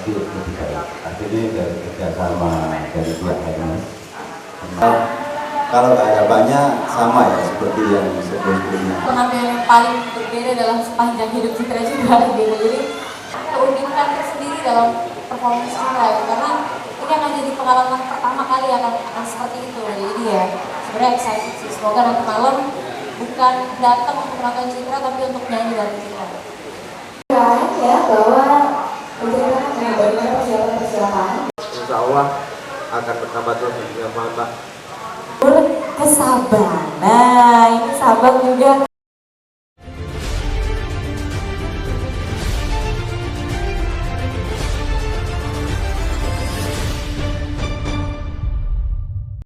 pasti lebih baik. Artinya dari kerjasama dari pihak Hermes. Kalau harapannya sama ya seperti yang sebelumnya. Penampilan yang paling berbeda dalam sepanjang hidup Citra juga gitu. Jadi keunikan tersendiri dalam performance Citra ya. Karena ini akan jadi pengalaman pertama kali akan seperti itu. Jadi ya sebenarnya excited sih. Semoga nanti malam bukan datang untuk menonton Citra tapi untuk nyanyi bareng Citra. Ya bahwa menceritakan bagaimana persiapan. Insya Allah akan bertambah terus dengan Mbak. Kesabaran. Nah, ini sabar juga.